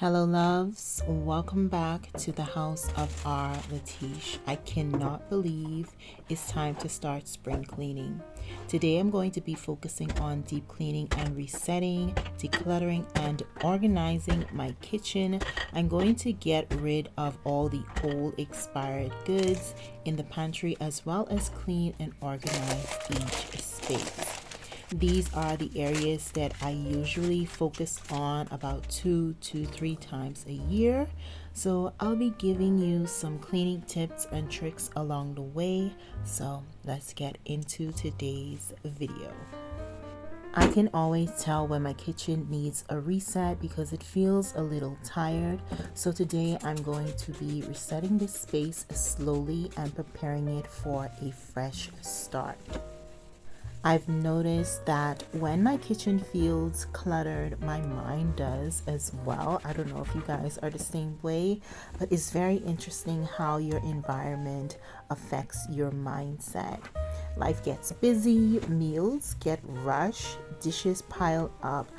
Hello loves, welcome back to the house of R.Lateish. I cannot believe it's time to start spring cleaning. Today I'm going to be focusing on deep cleaning and resetting, decluttering and organizing my kitchen. I'm going to get rid of all the old expired goods in the pantry as well as clean and organize each space. These are the areas that I usually focus on about 2 to 3 times a year. So I'll be giving you some cleaning tips and tricks along the way. So let's get into today's video. I can always tell when my kitchen needs a reset because it feels a little tired. So today I'm going to be resetting this space slowly and preparing it for a fresh start. I've noticed that when my kitchen feels cluttered, my mind does as well. I don't know if you guys are the same way, but it's very interesting how your environment affects your mindset. Life gets busy, meals get rushed, dishes pile up,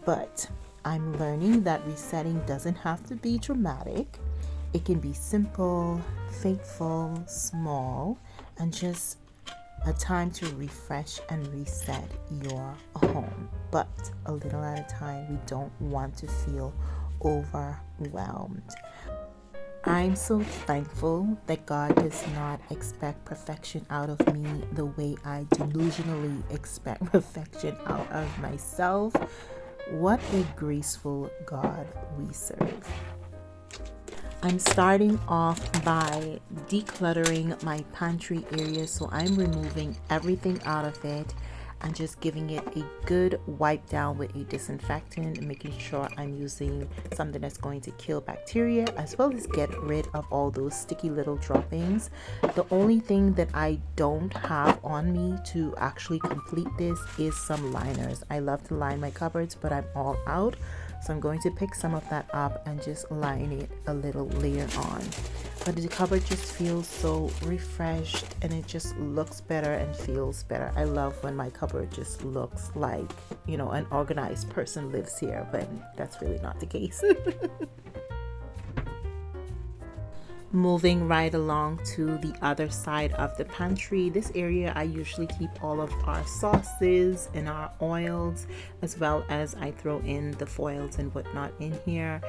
but I'm learning that resetting doesn't have to be dramatic. It can be simple, faithful, small, and just a time to refresh and reset your home, but a little at a time. We don't want to feel overwhelmed. I'm so thankful that God does not expect perfection out of me the way I delusionally expect perfection out of myself. What a graceful God we serve. I'm starting off by decluttering my pantry area, so I'm removing everything out of it and just giving it a good wipe down with a disinfectant and making sure I'm using something that's going to kill bacteria as well as get rid of all those sticky little droppings. The only thing that I don't have on me to actually complete this is some liners. I love to line my cupboards, but I'm all out. So I'm going to pick some of that up and just line it a little later on. But the cupboard just feels so refreshed and it just looks better and feels better. I love when my cupboard just looks like, an organized person lives here, but that's really not the case. Moving right along to the other side of the pantry, this area I usually keep all of our sauces and our oils, as well as I throw in the foils and whatnot in here.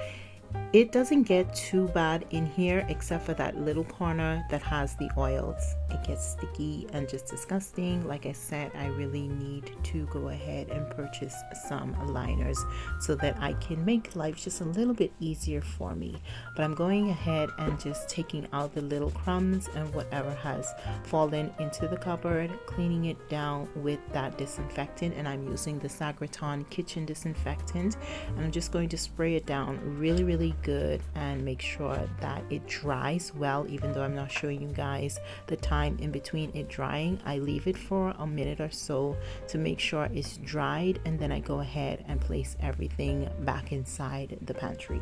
It doesn't get too bad in here except for that little corner that has the oils. It gets sticky and just disgusting. Like I said, I really need to go ahead and purchase some liners so that I can make life just a little bit easier for me. But I'm going ahead and just taking out the little crumbs and whatever has fallen into the cupboard, cleaning it down with that disinfectant, and I'm using the Sagriton kitchen disinfectant, and I'm just going to spray it down really good and make sure that it dries well. Even though I'm not showing you guys the time in between it drying, I leave it for a minute or so to make sure it's dried, and then I go ahead and place everything back inside the pantry.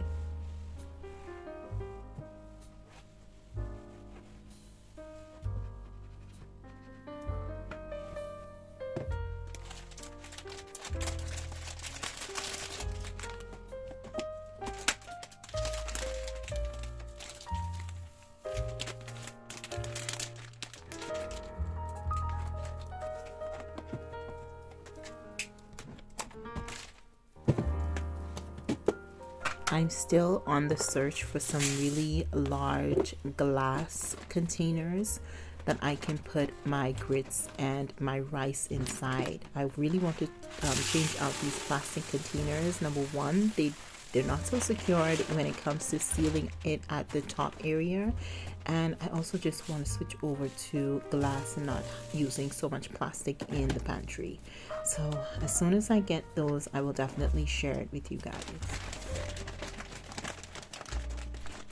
I'm still on the search for some really large glass containers that I can put my grits and my rice inside. I really want to change out these plastic containers. Number one, they're not so secured when it comes to sealing it at the top area, And I also just want to switch over to glass and not using so much plastic in the pantry. So as soon as I get those, I will definitely share it with you guys.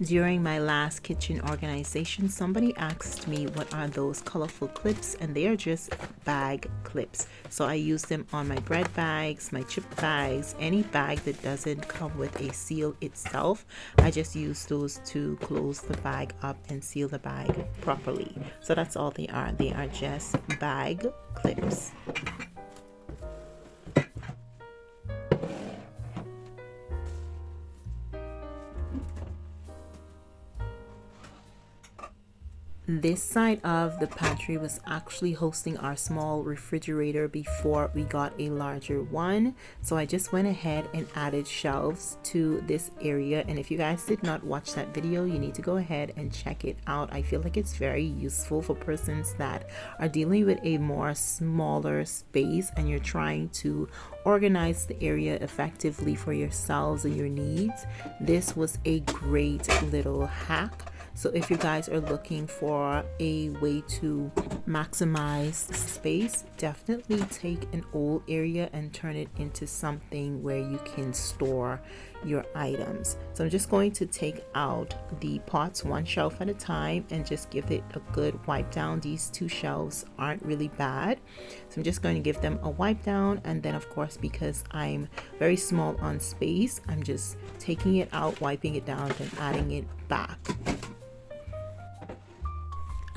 During my last kitchen organization, somebody asked me what are those colorful clips, and they are just bag clips. So I use them on my bread bags, my chip bags, any bag that doesn't come with a seal itself. I just use those to close the bag up and seal the bag properly. So that's all they are. They are just bag clips. This side of the pantry was actually hosting our small refrigerator before we got a larger one. So I just went ahead and added shelves to this area. And if you guys did not watch that video, you need to go ahead and check it out. I feel like it's very useful for persons that are dealing with a more smaller space and you're trying to organize the area effectively for yourselves and your needs. This was a great little hack. So if you guys are looking for a way to maximize space, definitely take an old area and turn it into something where you can store your items. So I'm just going to take out the pots one shelf at a time and just give it a good wipe down. These two shelves aren't really bad. So I'm just going to give them a wipe down, and then of course, because I'm very small on space, I'm just taking it out, wiping it down, then adding it back.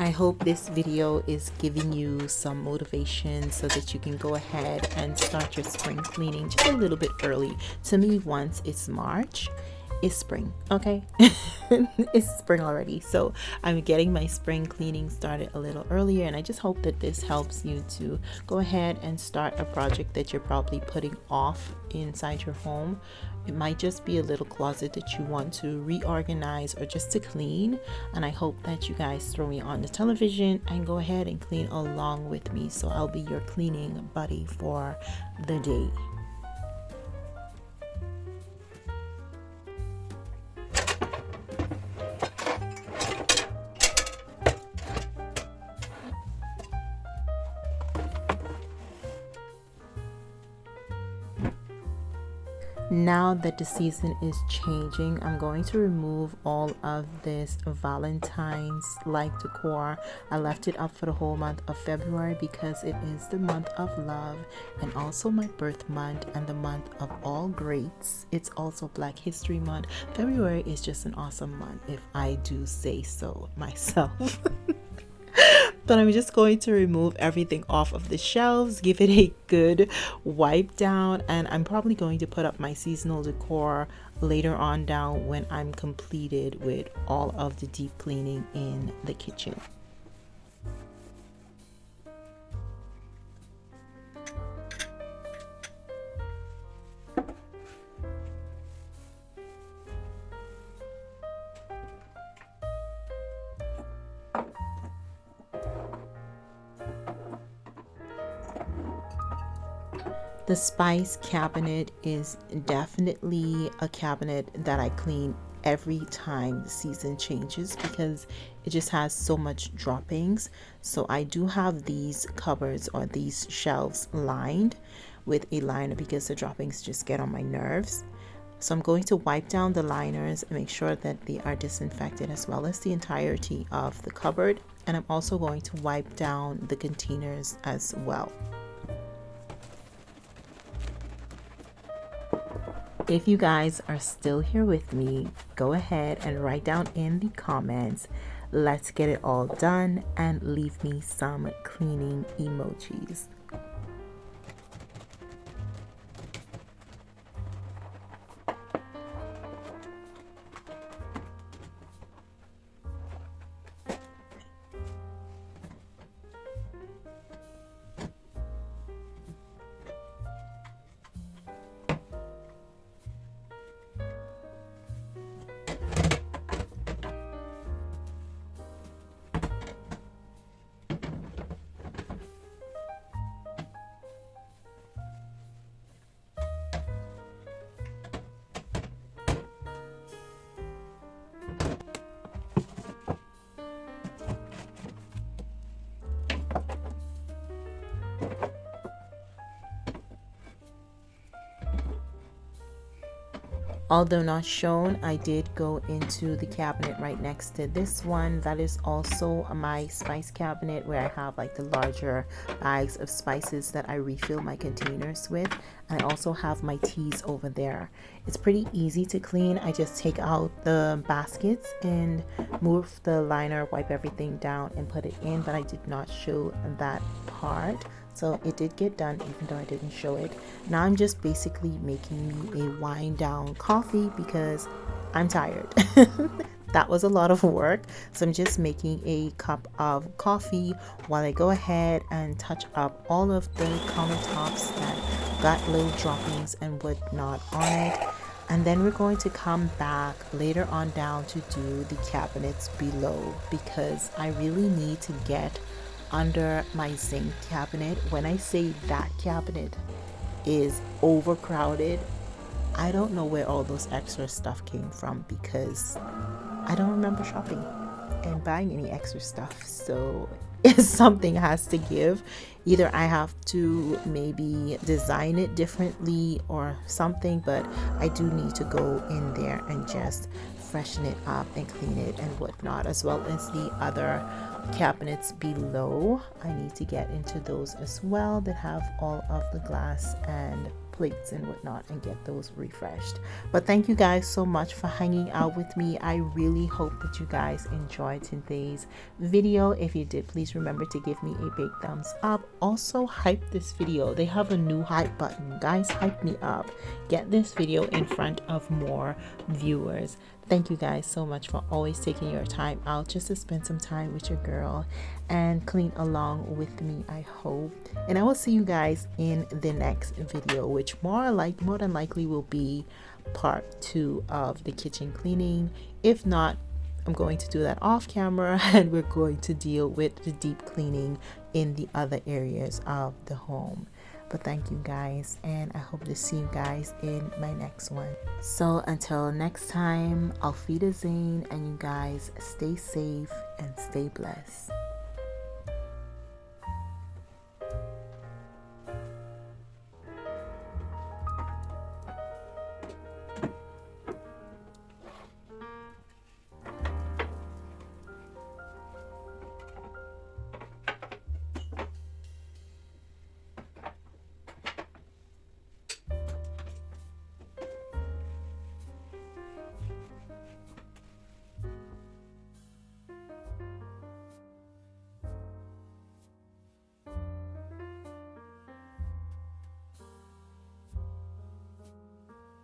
I hope this video is giving you some motivation so that you can go ahead and start your spring cleaning just a little bit early. To me, once it's March, it's spring, okay? It's spring already. So I'm getting my spring cleaning started a little earlier, and I just hope that this helps you to go ahead and start a project that you're probably putting off inside your home. It might just be a little closet that you want to reorganize or just to clean. And I hope that you guys throw me on the television and go ahead and clean along with me. So I'll be your cleaning buddy for the day. Now that the season is changing, I'm going to remove all of this Valentine's like decor. I left it up for the whole month of February because it is the month of love and also my birth month and the month of all greats. It's also Black History Month. February is just an awesome month, if I do say so myself. But I'm just going to remove everything off of the shelves, give it a good wipe down, and I'm probably going to put up my seasonal decor later on down when I'm completed with all of the deep cleaning in the kitchen. The spice cabinet is definitely a cabinet that I clean every time the season changes because it just has so much droppings. So I do have these cupboards or these shelves lined with a liner because the droppings just get on my nerves. So I'm going to wipe down the liners and make sure that they are disinfected, as well as the entirety of the cupboard. And I'm also going to wipe down the containers as well. If you guys are still here with me, go ahead and write down in the comments, let's get it all done, and leave me some cleaning emojis. Although not shown, I did go into the cabinet right next to this one. That is also my spice cabinet where I have like the larger bags of spices that I refill my containers with. I also have my teas over there. It's pretty easy to clean. I just take out the baskets and move the liner, wipe everything down and put it in, but I did not show that part. So it did get done even though I didn't show it. Now I'm just basically making me a wind down coffee because I'm tired. That was a lot of work. So I'm just making a cup of coffee while I go ahead and touch up all of the countertops that got little droppings and whatnot on it. And then we're going to come back later on down to do the cabinets below because I really need to get under my zinc cabinet. When I say that cabinet is overcrowded, I don't know where all those extra stuff came from because I don't remember shopping and buying any extra stuff. So if something has to give, either I have to maybe design it differently or something, but I do need to go in there and just freshen it up and clean it and whatnot, as well as the other cabinets below. I need to get into those as well that have all of the glass and plates and whatnot and get those refreshed. But thank you guys so much for hanging out with me. I really hope that you guys enjoyed today's video. If you did, please remember to give me a big thumbs up. Also hype this video. They have a new hype button. Guys, hype me up. Get this video in front of more viewers. Thank you guys so much for always taking your time out just to spend some time with your girl and clean along with me, I hope. And I will see you guys in the next video, which more than likely will be part 2 of the kitchen cleaning. If not, I'm going to do that off camera and we're going to deal with the deep cleaning in the other areas of the home. But thank you guys, and I hope to see you guys in my next one. So until next time, Auf Wiedersehen, and you guys stay safe and stay blessed.